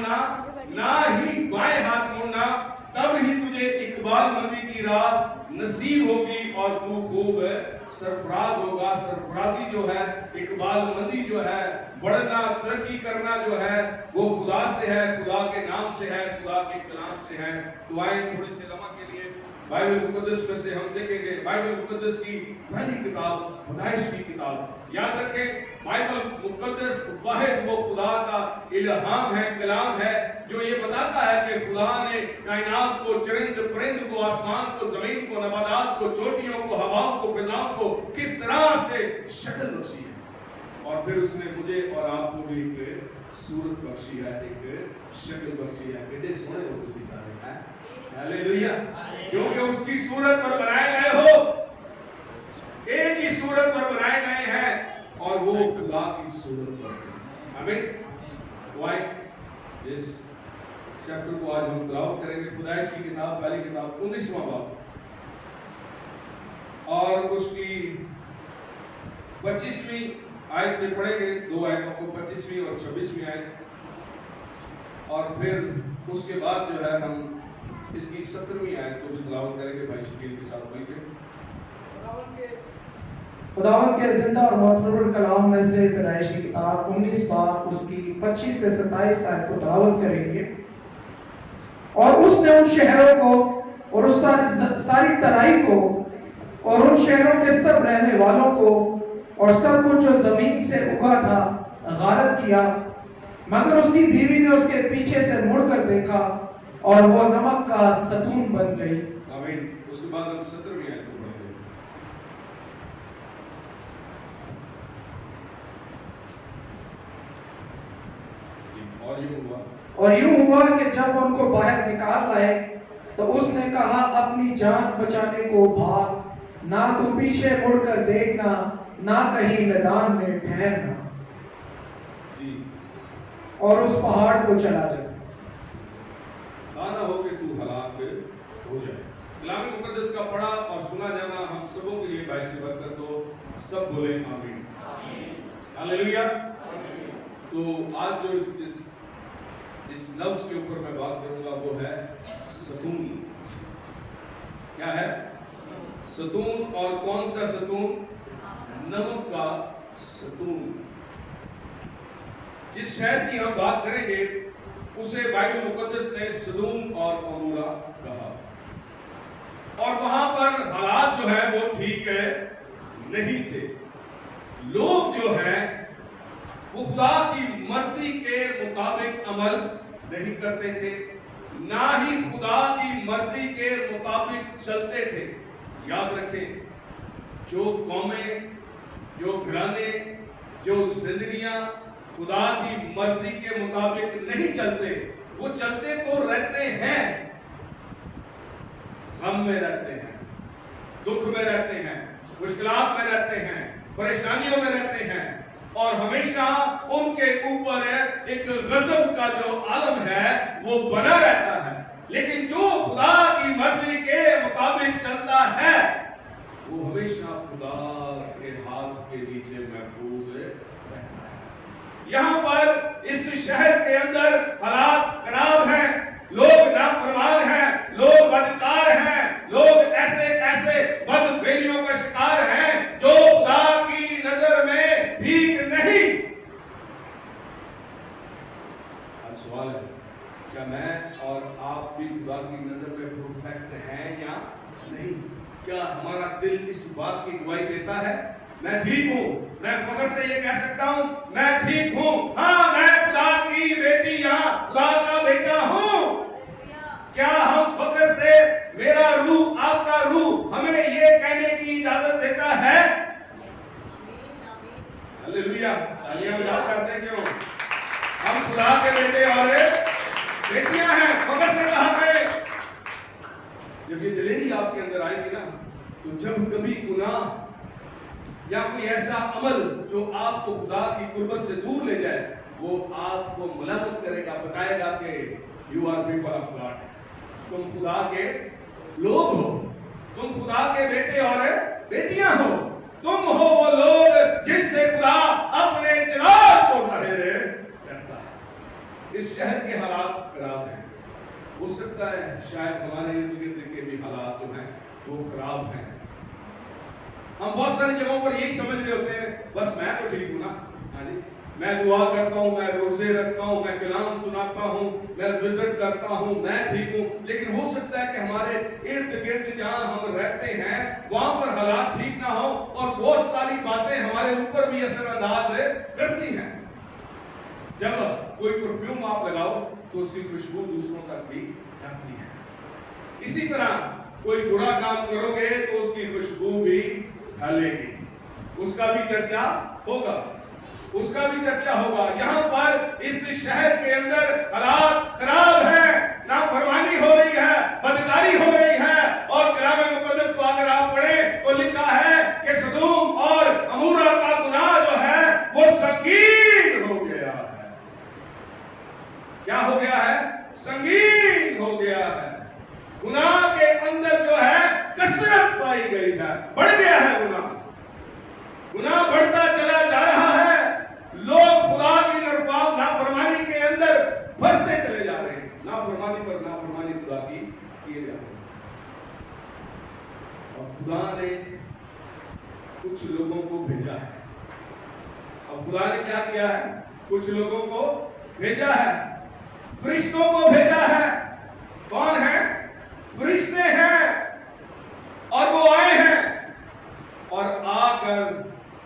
मोड़ना, ना ही बाएं हाथ मोड़ना, तब ही तुझे इकबाल मंदी की राह नसीब होगी और तू खूब सरफराज होगा। सरफराजी जो है, इकबाल मंदी जो है, बढ़ना, तरक्की करना जो है, वो खुदा से है, खुदा के नाम से है, खुदा के कलाम से है। तो आए थोड़े से लम्हा के लिए बाइबल मुकद्दस में से हम देखेंगे। बाइबल मुकद्दस की पहली किताब पैदाइश की किताब। याद रखें, बाइबल मुकद्दस वाहिद वो खुदा का इल्हाम है, कलाम है, जो ये बताता है कि खुदा ने कायनात को, चरिंद परिंद को, आसमान को, जमीन को, नबातात को, चोटियों को, हवाओं को, फिजाओं को किस तरह से शक्ल बख्शी है, और फिर उसने मुझे और आपको भी एक सूरत बख्शी है, एक शक्ल बख्शी है। बेटे सोने हो तुसी सारे हैं, हालेलुया, क्योंकि उसकी सूरत पर बनाए गए हो, एक ही सूरत पर बनाए गए हैं और वो खुदा की सूरत पर। आमीन। तो आए इस चैप्टर को आज हम तिलावत करेंगे। पैदाइश की किताब पहली किताब 19वां बाब और उसकी 25वीं आयत से पढ़ेंगे, दो आयतों को, 25वीं और 26वीं आयत, और फिर उसके बाद जो है हम इसकी 17वीं आयत को भी तिलावत करेंगे भाई शकील के साथ मिलकर। खुदावंद के जिंदा और मोतबर कलाम में से पैदाइश की किताब 19 बाब उसकी 25 से 27 आयत को तिलावत करेंगे। और उसने उन शहरों को और उस सारी तराई को और उन शहरों के सब रहने वालों को और सब कुछ जो जमीन से उगा था गारत किया, मगर उसकी बीवी ने उसके पीछे से मुड़कर देखा और वो नमक का सतून बन गई। आमीन। उसके बाद हम 17वीं आयत को पढ़ेंगे। और यूं हुआ कि जब उनको बाहर निकाल लाए तो उसने कहा, अपनी जान बचाने को भाग, ना तू पीछे मुड़कर देखना, ना कहीं मैदान में ठहरना, और उस पहाड़ को चला जा। ना हो कि तू हलाक हो जाए। कलाम मुकद्दस का पढ़ा और सुना जाना हम सबों के लिए बाइस बरकत हो। सब बोले आमीन, हालेलुया। तो आज जो जिस लफ्ज के ऊपर मैं बात करूंगा वो है सतून। क्या है? सतून। और कौन सा सतून? नमक का सतून। जिस शहर की हम बात करेंगे उसे बाइबल मुकद्दस ने सदूम और अमोरा कहा, और वहां पर हालात जो है वो ठीक नहीं थे। लोग जो हैं वो खुदा की मर्जी के मुताबिक अमल नहीं करते थे, ना ही खुदा की मर्जी के मुताबिक चलते थे। याद रखें, जो कौमें, जो घराने, जो जिंदगियां खुदा की मर्जी के मुताबिक नहीं चलते, वो चलते तो रहते हैं, गम में रहते हैं, दुख में रहते हैं, मुश्किलात में रहते हैं, परेशानियों में रहते हैं, और हमेशा उनके ऊपर एक गज़ब का जो आलम है वो बना रहता है। लेकिन जो खुदा की मर्जी के मुताबिक चलता है वो हमेशा खुदा के हाथ के नीचे महफूज रहता है। यहाँ पर इस शहर के अंदर हालात खराब हैं, लोग नाफरमान हैं, लोग बदकार हैं, लोग ऐसे बदफेलियों का शिकार हैं जो खुदा की नजर में ठीक नहीं। आज सवाल है, क्या मैं और आप भी खुदा की नजर में परफेक्ट हैं या नहीं? क्या हमारा दिल इस बात की गवाही देता है मैं ठीक हूं? मैं फख्र से ये कह सकता हूं मैं ठीक हूं, हाँ मैं खुदा की बेटी या खुदा का बेटा हूं। क्या हम फख्र से, मेरा रूह, आपका रूह हमें ये कहने की इजाजत देता है? हालेलुया। तालियां बजाओ करते हैं क्यों? हम खुदा के बेटे और बेटियां हैं, फख्र से कहा गए। जब ये दिलेरी आपके अंदर आएगी ना, तो जब कभी गुनाह या कोई ऐसा अमल जो आपको खुदा की कुर्बत से दूर ले जाए, वो आपको मलामत करेगा, बताएगा कि you are people of God, तुम खुदा के लोग हो, तुम खुदा के बेटे और बेटियां हो, तुम हो वो लोग जिनसे खुदा अपने जलाल को जाहिर करता है। اس شہر کے حالات خراب ہیں. ہو سکتا ہے شاید ہمارے ارد گرد کے بھی حالات جو ہیں وہ خراب ہیں. ہم بہت ساری جگہوں پر یہی سمجھ رہے ہوتے ہیں بس میں تو ٹھیک ہوں نا. ہاں جی میں دعا کرتا ہوں, میں روزے رکھتا ہوں, میں کلام سناتا ہوں, میں وزٹ کرتا ہوں, میں ٹھیک ہوں. لیکن ہو سکتا ہے کہ ہمارے ارد گرد جہاں ہم رہتے ہیں وہاں پر حالات ٹھیک نہ ہوں اور بہت ساری باتیں ہمارے اوپر بھی اثر انداز کرتی ہیں. جب کوئی پرفیوم آپ لگاؤ تو اس کی خوشبو دوسروں تک بھی جاتی ہے. اسی طرح کوئی برا کام کرو گے تو اس کی خوشبو بھی پھیلے گی, اس کا بھی چرچا ہوگا, اس کا بھی چرچا ہوگا. یہاں پر اس شہر کے اندر حالات خراب ہیں, نافرمانی ہو رہی ہے, بدکاری ہو رہی ہے. اور کلام مقدس کو اگر آپ پڑھیں تو لکھا ہے کہ سدوم اور عمورہ کا گناہ جو ہے وہ سنگین ہو گیا ہے. کیا ہو گیا ہے؟ سنگین ہو گیا ہے. گناہ کے اندر جو ہے کثرت پائی گئی ہے, بڑھ گیا ہے گناہ. گناہ بڑھتا چلا جا رہا ہے. لوگ خدا کی نافرمانی کے اندر پھنستے چلے جا رہے ہیں. نافرمانی پر نافرمانی خدا کی کیے جا رہے ہیں. اور خدا نے کچھ لوگوں کو بھیجا ہے. اب خدا نے کیا کیا ہے؟ کچھ لوگوں کو بھیجا ہے, فرشتوں کو بھیجا ہے. کون ہے؟ فرشتے ہیں. اور وہ آئے ہیں اور آ کر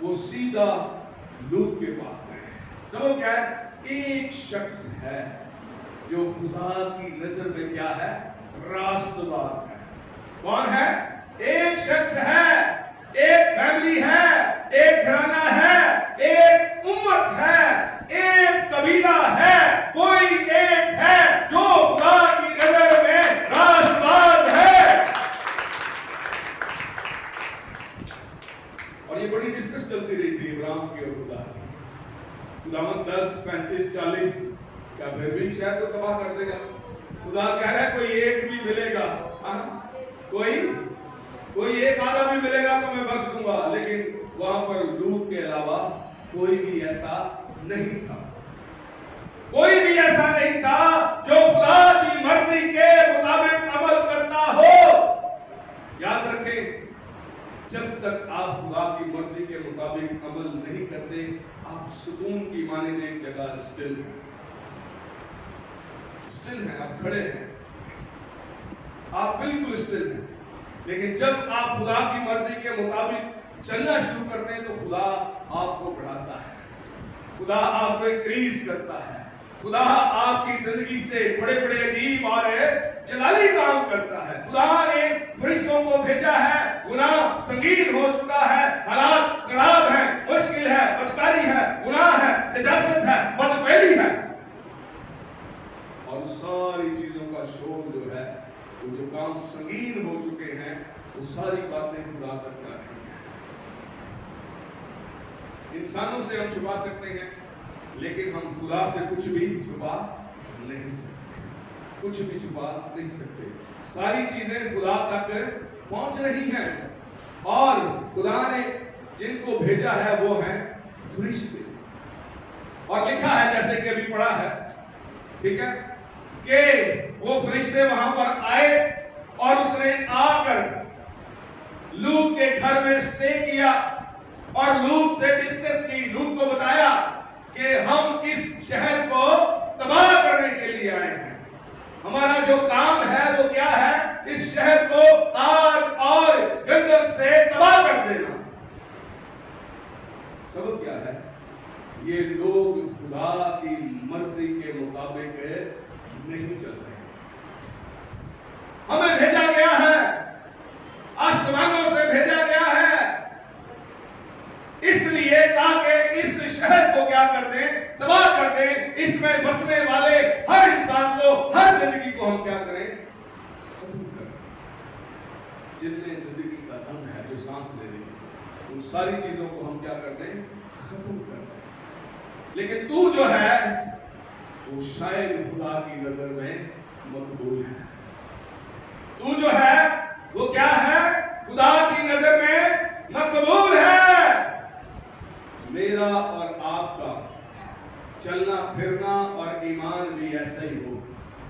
وہ سیدھا لوط کے پاس گئے. سب کیا ہے؟ ایک شخص ہے جو خدا کی نظر میں کیا ہے؟ راست باز ہے. کون ہے؟ ایک شخص ہے, ایک فیملی ہے, ایک گھرانہ ہے, ایک امت ہے, ایک قبیلہ ہے. کوئی ایک ہے جو خدا کی نظر میں راست باز ہے. اور یہ بڑی ڈسکس چلتی رہی تھی ابراہیم کی اور خدا کی. خداوند 10, 35, 40 کیا پھر بھی شاید کو تباہ کر دے گا؟ خدا کہہ رہا ہے کوئی ایک بھی ملے گا, کوئی ایک آدھا بھی ملے گا تو میں بخش دوں گا. لیکن وہاں پر لوط کے علاوہ کوئی بھی ایسا نہیں تھا. کوئی بھی ایسا نہیں تھا جو خدا کی مرضی کے مطابق عمل کرتا ہو. یاد رکھیں, جب تک آپ خدا کی مرضی کے مطابق عمل نہیں کرتے آپ ستون کی مانند ایک جگہ اسٹل ہیں, آپ کھڑے ہیں, آپ بالکل اسٹل ہیں. لیکن جب آپ خدا کی مرضی کے مطابق چلنا شروع کرتے ہیں تو خدا آپ کو بڑھاتا ہے, خدا آپ کو انکریز کرتا ہے, خدا آپ کی زندگی سے بڑے بڑے عجیب اور جلالی کام کرتا ہے. خدا نے فرشتوں کو بھیجا ہے. گناہ سنگین ہو چکا ہے, حالات خراب ہیں, مشکل ہے, بدکاری ہے, گناہ ہے, نجاست ہے, بدفعلی ہے. اور ساری چیزوں کا شور جو ہے وہ جو کام سنگین ہو چکے ہیں وہ ساری باتیں خدا تک جا رہی ہیں. انسانوں سے ہم چھپا سکتے ہیں لیکن ہم خدا سے کچھ بھی چھپا نہیں سکتے, کچھ بھی چھپا نہیں سکتے. ساری چیزیں خدا تک پہنچ رہی ہیں. اور خدا نے جن کو بھیجا ہے وہ ہیں فرشتے. اور لکھا ہے جیسے کہ ابھی پڑھا ہے, ٹھیک ہے, کہ وہ فرشتے وہاں پر آئے اور اس نے آ کر لوط کے گھر میں اسٹے کیا اور لوط سے ڈسکس کی. لوط کو بتایا کہ ہم اس شہر کو تباہ کرنے کے لیے آئے ہیں. ہمارا جو کام ہے وہ کیا ہے؟ اس شہر کو آگ اور گندم سے تباہ کر دینا. سبب کیا ہے؟ یہ لوگ خدا کی مرضی کے مطابق نہیں چل رہے. ہمیں بھیجا گیا ہے, آسمانوں سے بھیجا گیا ہے اس لیے تاکہ اس شہر کو کیا کر دیں؟ تباہ کر دیں. اس میں بسنے والے ہر انسان کو, ہر زندگی کو ہم کیا کریں؟ ختم کر دیں. جن میں زندگی کا دم ہے, جو سانس لے رہی ہے, ان ساری چیزوں کو ہم کیا کر دیں؟ ختم کر دیں. لیکن تو جو ہے وہ شاید خدا کی نظر میں مقبول ہے. تو جو ہے وہ کیا ہے؟ خدا کی نظر میں مقبول ہے. میرا اور آپ کا چلنا फिरना और ईमान भी ऐसा ही हो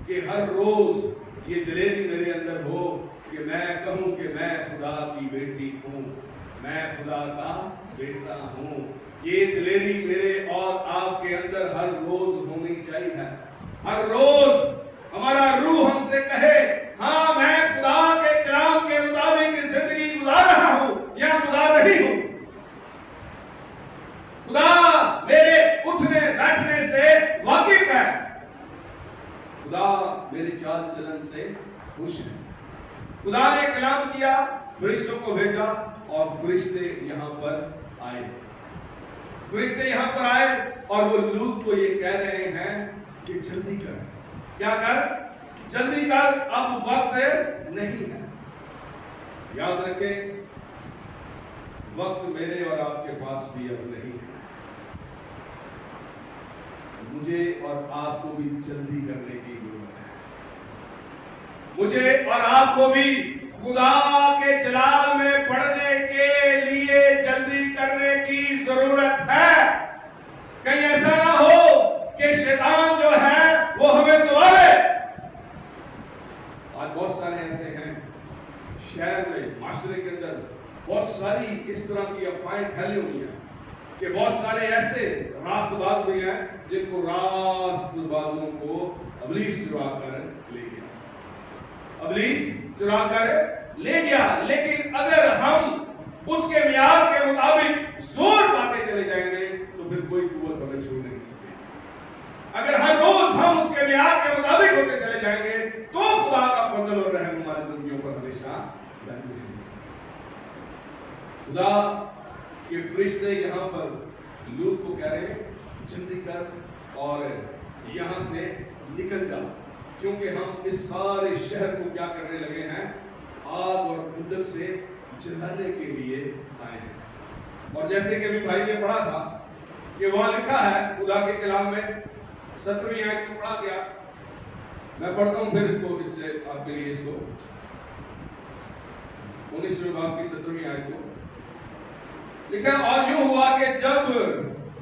कि हर रोज ये दिलेरी मेरे अंदर हो कि मैं कहूं कि मैं खुदा की बेटी हूं, मैं खुदा का बेटा हूं। ये दिलेरी मेरे और आपके अंदर हर रोज होनी चाहिए। हर रोज हमारा रूह हमसे कहे, हाँ मैं खुदा के कलाम के मुताबिक जिंदगी गुजार रहा हूं या गुजार रही हूं। खुदा मेरे उठने बैठने से वाकिफ है, खुदा मेरे चाल चलन से खुश है। खुदा ने कलाम किया, फरिश्तों को भेजा और फरिश्ते यहां पर आए। फरिश्ते यहां पर आए और वो लूत को ये कह रहे हैं कि जल्दी कर। क्या कर? जल्दी कर, अब वक्त नहीं है। याद रखें, वक्त मेरे और आपके पास भी अब नहीं है। मुझे और आपको भी जल्दी करने की जरूरत है। मुझे और आपको भी खुदा के जलाल में पढ़ने के लिए जल्दी करने की जरूरत है। कहीं ऐसा ना हो कि शैतान जो है वो हमें दबाए। आज बहुत सारे ऐसे हैं शहर में, माशरे के अंदर बहुत सारी इस तरह की अफवाहें फैली हुई हैं कि बहुत सारे ऐसे रास्तबाज भी हैं जिनको रास्तबाजों को अबलीस चुरा कर ले गया। अबलीस चुरा कर ले गया। लेकिन अगर हम उसके मियार के मुताबिक जोर पाते चले जाएंगे तो फिर कोई कुव्वत हमें छू नहीं सकेगी। अगर हर रोज हम उसके मियार के मुताबिक होते चले जाएंगे तो खुदा का फजल और रहम हमारी जिंदगियों पर हमेशा बनी रहेगी। खुदा के फरिश्ते यहां पर लूत को कह रहे हैं जल्दी कर और यहां से निकल जा, क्योंकि हम इस सारे शहर को क्या करने लगे हैं? आग और गंधक से जलाने के लिए आए हैं। और जैसे कि अभी भाई ने पढ़ा था कि वहां लिखा है खुदा के कलाम में 17वीं आयत को पढ़ा गया। मैं पढ़ता हूं फिर इसको, इससे आपके लिए इसको 19वें बाब की 17वीं आयत को लिखा। और यूं हुआ कि जब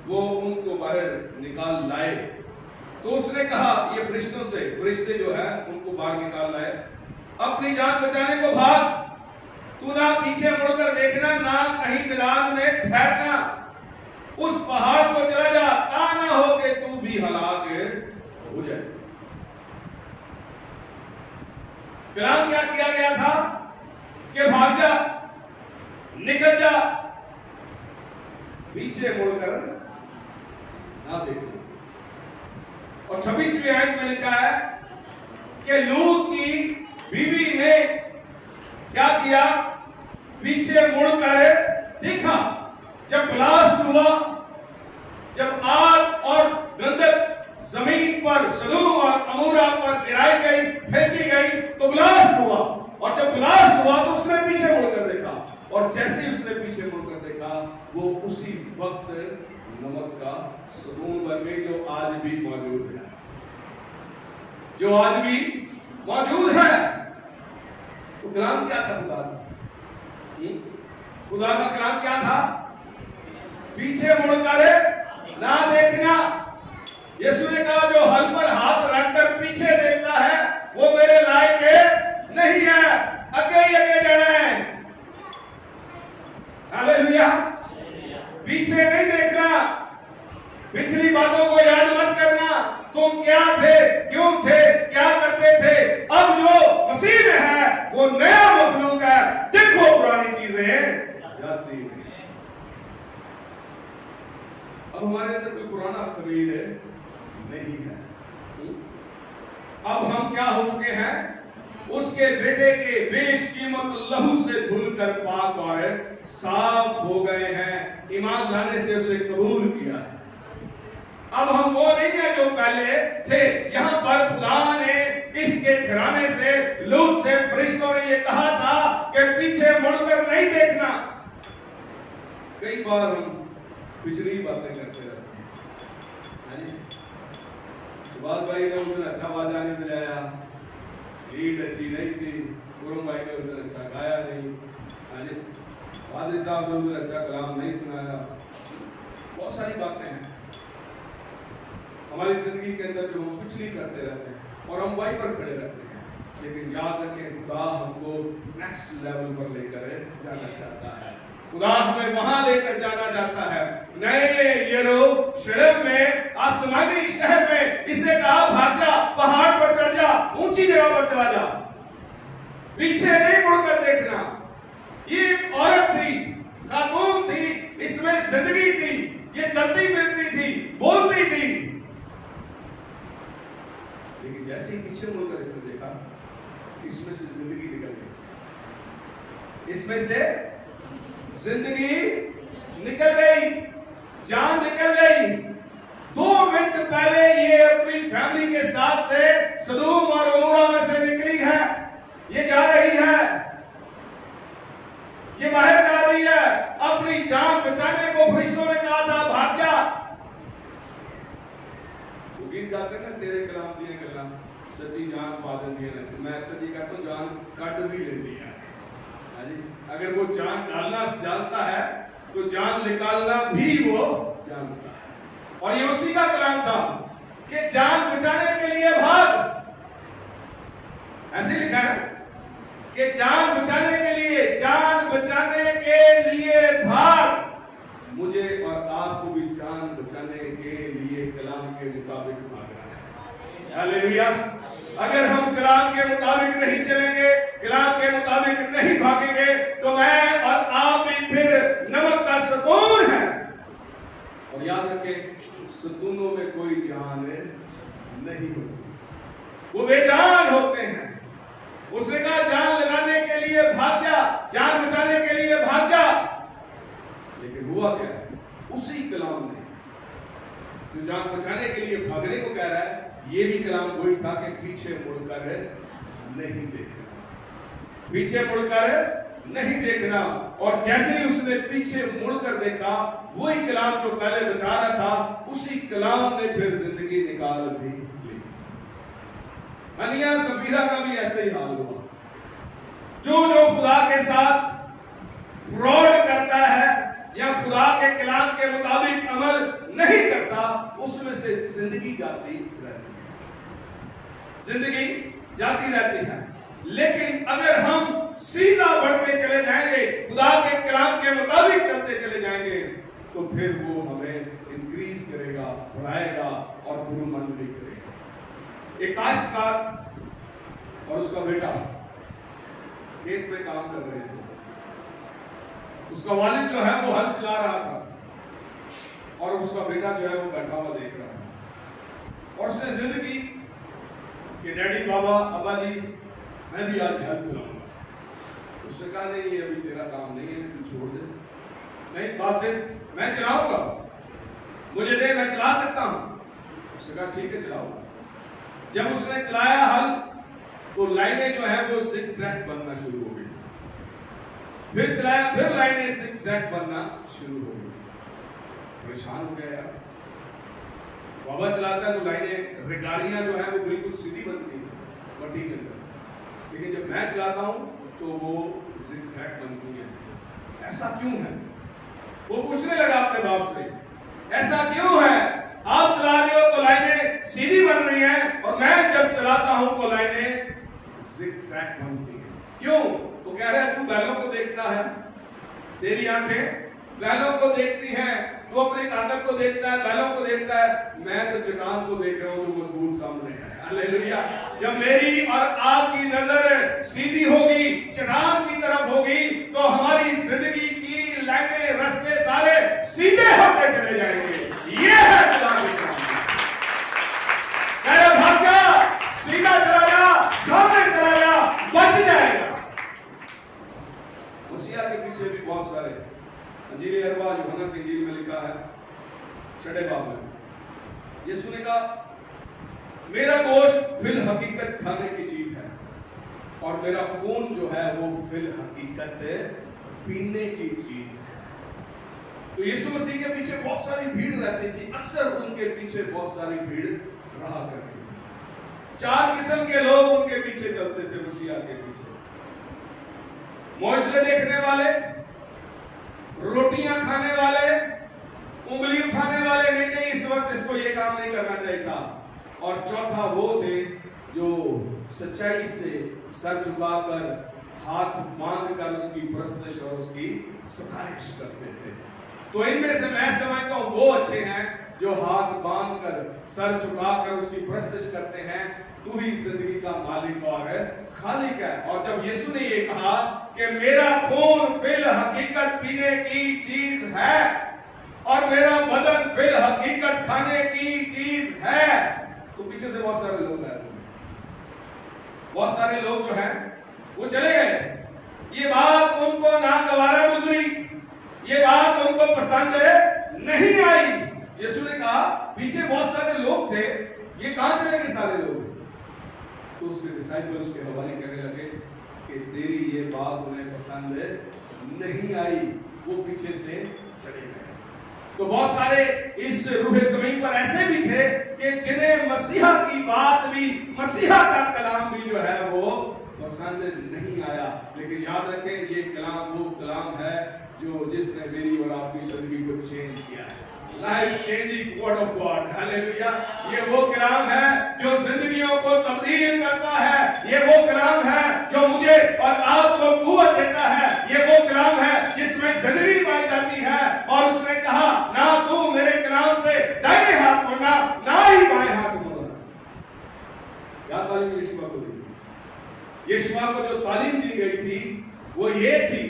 वो उनको बाहर निकाल लाए तो उसने कहा, ये फरिश्तों से, फरिश्ते जो है उनको बाहर निकाल लाए, अपनी जान बचाने को भाग, तू ना पीछे मुड़कर देखना ना कहीं मैदान में ठहरना, उस पहाड़ को चला जा, ता ना हो कि तू भी हलाक हो जाए। कलाम क्या किया गया था कि भाग जा, निकल जा, पीछे मुड़कर ना देखना। और 26वीं आयत में लिखा है कि लूत की बीवी ने क्या किया? पीछे मुड़कर देखा। जब ब्लास्ट हुआ, जब आग और गंधक जमीन पर सदूम और अमूरा पर गिराई गई, फेंकी गई, तो ब्लास्ट हुआ। और जब ब्लास्ट हुआ तो उसने पीछे मुड़कर देखा, और जैसे ही उसने पीछे मुड़कर देखा वो उसी वक्त नमक का सदूम बन गई, जो आज भी मौजूद है, जो आज भी मौजूद है। तो कलाम क्या था खुदा का? खुदा का कलाम क्या था? पीछे मुड़कर ना देखना। यीशु ने कहा जो हल पर हाथ रखकर पीछे देखता है वो मेरे लायक नहीं है, आगे ही आगे जाना है। हालेलुया। पीछे नहीं देखना, पिछली बातों को याद मत करना, तुम क्या थे, क्यों थे, क्या करते थे। अब जो मसीह में है वो नया मखलूक है, देखो पुरानी चीजें जाती हैं। अब हमारे अंदर कोई पुराना खमीर नहीं है। अब हम क्या हो चुके हैं? उसके बेटे के बेशकीमत लहू से धुलकर पाक और साफ हो गए हैं, ईमान लाने से उसे कबूल किया है। अब हम वो नहीं है जो पहले थे। यहाँ पर खुदा ने इसके घराने से, लूत से, फरिश्तों ने ये कहा था कि पीछे मुड़कर नहीं देखना। कई बार हम पिछली बातें करते रहते हैं। सुभाष भाई ने उस दिन अच्छा बाजा नहीं बजाया, लीड अच्छी नहीं थी, गुरु भाई ने उस दिन अच्छा गाया नहीं, पादरी साहब ने उस दिन अच्छा कलाम नहीं सुनाया। बहुत सारी बातें हैं। हमारी जिंदगी के अंदर जो हम कुछ नहीं करते रहते हैं और हम वहीं पर खड़े रहते हैं, लेकिन याद रखें खुदा हमको नेक्स्ट लेवल पर लेकर जाना चाहता है। खुदा हमें वहां लेकर जाना चाहता है। नए यरूशलेम में, आसमानी शहर में इसे कहा भाग जा, पहाड़ पर चढ़ जा, ऊंची जगह पर चला जा, पीछे नहीं मुड़कर देखना। ये एक औरत थी, खातून थी, इसमें जिंदगी थी, ये चलती फिरती थी, बोलती थी, लेकिन जैसे ही पीछे मुड़कर इसने देखा, इसमें से जिंदगी निकल गई, इसमें से जिंदगी निकल गई, जान निकल गई। 2 मिनट पहले ये अपनी फैमिली के साथ से सदूम और अमोरा में से निकली है, ये जा रही है, ये बाहर जा रही है, अपनी जान बचाने को फरिश्तों ने कहा था भाग जा। वो गीत गाते ना, तेरे कलाम दिए कलाम सच्ची जान पा देती है। मैं अक्सर ये कहता हूँ जान कट भी लेती है। अगर वो जान डालना जानता है तो जान निकालना भी वो जानता है। और ये उसी का कलाम था कि जान बचाने के लिए भाग, ऐसे लिखा है कि जान बचाने के लिए, जान बचाने के लिए भाग। मुझे और आपको भी जान बचाने के लिए कलाम के मुताबिक भागना है। हालेलुया। अगर हम कलाम के मुताबिक नहीं चलेंगे, कलाम के मुताबिक नहीं भागेंगे, तो मैं और आप भी फिर नमक का सतून है। और याद रखें, सतूनों में कोई जान नहीं होती, वो बेजान होते हैं। उसने कहा जान लगाने के लिए भाग जा, जान बचाने के लिए भाग जा, लेकिन हुआ क्या है? उसी कलाम ने जो जान बचाने के लिए भागने को कह रहा है, ये भी कलाम वही था कि पीछे मुड़कर नहीं देखना, पीछे मुड़कर नहीं देखना। और जैसे ही उसने पीछे मुड़कर देखा, वही कलाम जो पहले बचा रहा था, उसी कलाम ने फिर जिंदगी निकाल भी ली। हनिया सफीरा का भी ऐसे ही हाल हुआ। जो खुदा के साथ फ्रॉड करता है या खुदा के कलाम के मुताबिक अमल नहीं करता, उसमें से जिंदगी जाती रहती है, जिंदगी जाती रहती है। लेकिन अगर हम सीधा बढ़ते चले जाएंगे, खुदा के कलाम के मुताबिक चलते चले जाएंगे, तो फिर वो हमें इंक्रीज करेगा, बढ़ाएगा और बुरमंद भी करेगा। एक काश्तकार और उसका बेटा खेत में काम कर रहे थे। उसका वालिद जो है वो हल चला रहा था और उसका बेटा जो है वो बैठा हुआ देख रहा था। और उसने जिद की कि डैडी, बाबा, अब्बा जी, मैं भी आज हल चलाऊंगा। उसने कहा नहीं, ये अभी तेरा काम नहीं है, तू छोड़ दे। नहीं बासित, मैं चलाऊंगा, मुझे दे, मैं चला सकता हूं। उसने कहा ठीक है, चलाओ। जब उसने चलाया हल, तो लाइनें जो है वो जिगजैग बनना शुरू हो गई। फिर चलाया, फिर लाइनें जिगजैग बनना शुरू हो गई। परेशान हो गया यार। बाबा चलाता है तो लाइनें, रेगारियां जो है वो बिल्कुल सीधी बनती है मट्टी के अंदर, लेकिन जब मैं चलाता हूं तो वो जिगजैग बनती है। ऐसा क्यों है? वो पूछने लगा अपने बाप से, ऐसा क्यों है? आप चला रहे हो तो लाइनें सीधी बन रही हैं, और मैं जब चलाता हूं तो लाइनें जिगजैग बनती हैं। क्यों? वो कह रहा है तू बैलों को देखता है, तेरी आंखें बैलों को देखती हैं, तू अपनी ताकत को देखता है, बैलों को देखता है, मैं तो चट्टान को देख रहा हूं जो मजबूत सामने है। हालेलुया। जब मेरी और आपकी नजर सीधी होगी, चट्टान की तरफ होगी, तो हमारी जिंदगी की लाइनें, रास्ते सारे सीधे होते चले जाएंगे। ये है खुदा की कलाम। भाग जा, सीधा चला जा, सामने चला जा, बच जाएगा। मसीहा के पीछे भी बहुत सारे अंजील अरबा यूहन्ना की इंजील में लिखा है 6 बाब में, यीशु ने कहा मेरा गोश्त फिल हकीकत खाने की चीज है और मेरा खून जो है वो फिल हकीकत पीने की चीज है। तो यीशु मसीह के पीछे बहुत सारी भीड़ रहती थी, अक्सर उनके पीछे बहुत सारी भीड़ रहा करती थी। 4 किस्म के लोग उनके पीछे चलते थे, मसीहा के पीछे। मौजज़े देखने वाले, रोटियां खाने वाले, उंगली उठाने वाले नहीं, इस वक्त इसको ये काम नहीं करना चाहिए था। और चौथा वो थे जो सच्चाई से सर झुकाकर हाथ बांध कर उसकी परस्तिश और उसकी सताइश करते थे। तो इनमें से मैं समझता हूं वो अच्छे हैं जो हाथ बांध कर सर झुकाकर उसकी परस्तिश करते हैं। तू ही जिंदगी का मालिक और खालिक है। और जब यीशु ने ये कहा कि मेरा खून फिल हकीकत पीने की चीज है और मेरा बदन फिल हकीकत खाने की चीज है, तो पीछे से बहुत सारे लोग हैं, बहुत सारे लोग जो हैं वो चले गए। ये बात उनको नागवारा गुजरी, ये बात उनको पसंद नहीं आई। यीशु ने कहा पीछे बहुत सारे लोग थे, ये कहां चले गए सारे लोग? तो उसके डिसाइपल उसके हवाले करने लगे कि तेरी ये बात उन्हें पसंद नहीं आई, वो पीछे से चले गए। तो बहुत सारे इस रूहे ज़मीन पर ऐसे भी थे कि जिन्हें मसीहा की बात भी, मसीहा का कलाम भी जो है वो पसंद नहीं आया। लेकिन याद रखें ये कलाम वो कलाम है जो जिसने मेरी और आपकी जिंदगी को चेंज किया है। Life changing word of God, hallelujah. ये वो कलाम है जो जिंदगियों को तब्दील करता है। ये वो कलाम है जो मुझे और आपको कुव्वत देता है। ये वो कलाम है जिसमें जिंदगी पाई जाती है। और उसने कहा ना तू मेरे कलाम से दाहिने हाथ मुड़ना, ना ही बाएं हाथ मुड़ना। क्या तालीम यीशुआ को दी? यीशुआ को जो तालीम दी गई थी वो ये थी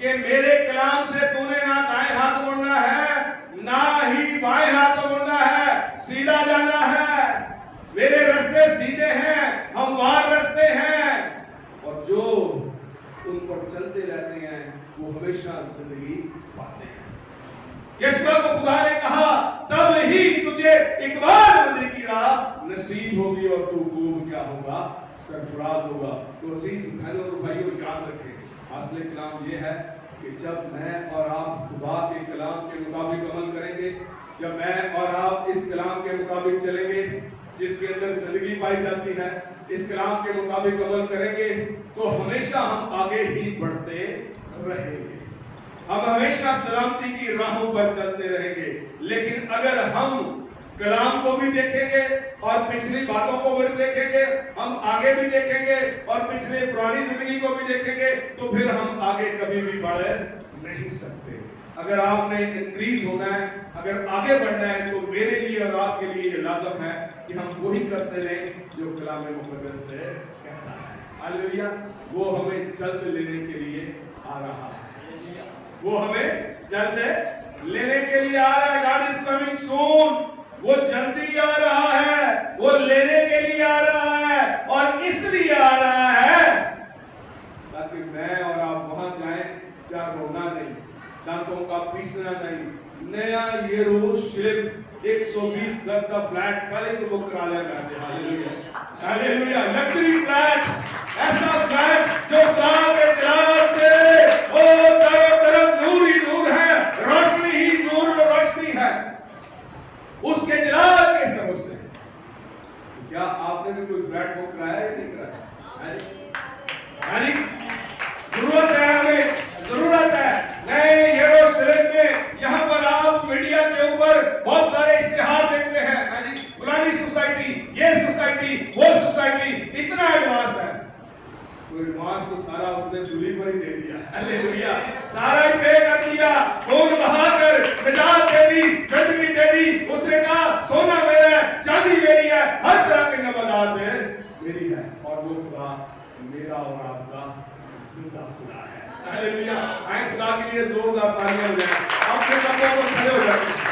कि मेरे कलाम से तूने ना दाएं हाथ मुड़ना है, ना ही बाएं हाथ मुड़ना है, सीधा जाना है। मेरे रास्ते सीधे हैं, हमवार रास्ते हैं, और जो उन पर चलते रहते हैं वो हमेशा जिंदगी पाते हैं। यीशु को खुदा ने कहा तब ही तुझे इकबालमंदी की राह नसीब होगी और तू खूब क्या होगा? सरफराज होगा। तो अजीज बहनों और भाइयों याद रखें, असली कलाम ये है कि जब मैं और आप खुदा के कलाम के मुताबिक अमल करेंगे, जब मैं और आप इस कलाम के मुताबिक चलेंगे जिसके अंदर जिंदगी पाई जाती है, इस कलाम के मुताबिक अमल करेंगे तो हमेशा हम आगे ही बढ़ते रहेंगे, हम हमेशा सलामती की राहों पर चलते रहेंगे। लेकिन अगर हम कलाम को भी देखेंगे और पिछली बातों को भी देखेंगे, हम आगे भी देखेंगे और पिछले पुरानी जिंदगी को भी देखेंगे, तो फिर हम आगे कभी भी बढ़ नहीं सकते। अगर आपने इंक्रीज होना है, अगर आगे बढ़ना है, तो मेरे लिए और आपके लिए ये लाजम है कि हम वही करते रहें जो कलाम मुक़द्दस से कहता है। हालेलुया। वो हमें जल्द लेने के लिए आ रहा है, वो हमें जल्द लेने के लिए आ रहा है। God is coming soon. वो जल्दी आ रहा है, वो लेने के लिए आ रहा है, और इसलिए आ रहा है ताकि मैं और आप वहां जाएं जहां रोना नहीं, दांतों का पीसना नहीं। नया यरूशलेम 120 गज का फ्लैट पहले तो बुक करा लिया करते। Hallelujah, hallelujah. लग्जरी फ्लैट, ऐसा फ्लैट जो खुदा के जलाल से ओ चारों तरफ नूर ही नूर है, रोशनी ही नूर रोशनी है, उसके जलाल के सबब से। तो क्या आपने भी कोई फ्लैट बुक कराया या नहीं कराया? जरूरत है, हमें जरूरत है नए यरूशलेम में। यहाँ पर आप मीडिया के ऊपर बहुत सारे इश्तिहार देखते हैं, फलानी सोसाइटी, ये सोसाइटी, वो सोसाइटी, इतना एडवांस है। तो एडवांस तो सारा उसने सूली पर ही दे दिया। हालेलुया। सारा ही पे कर दिया, खून बहाकर निजात दे दी, जिंदगी दे दी। उसने कहा सोना मेरा है, चांदी मेरी है, हर तरह की नबादात मेरी है, और वो खुदा मेरा और आपका जिंदा खुदा है। हालेलुया। आए खुदा के लिए जोरदार तालियां हो जाए। अपने कपड़ों पर खड़े हो जाए।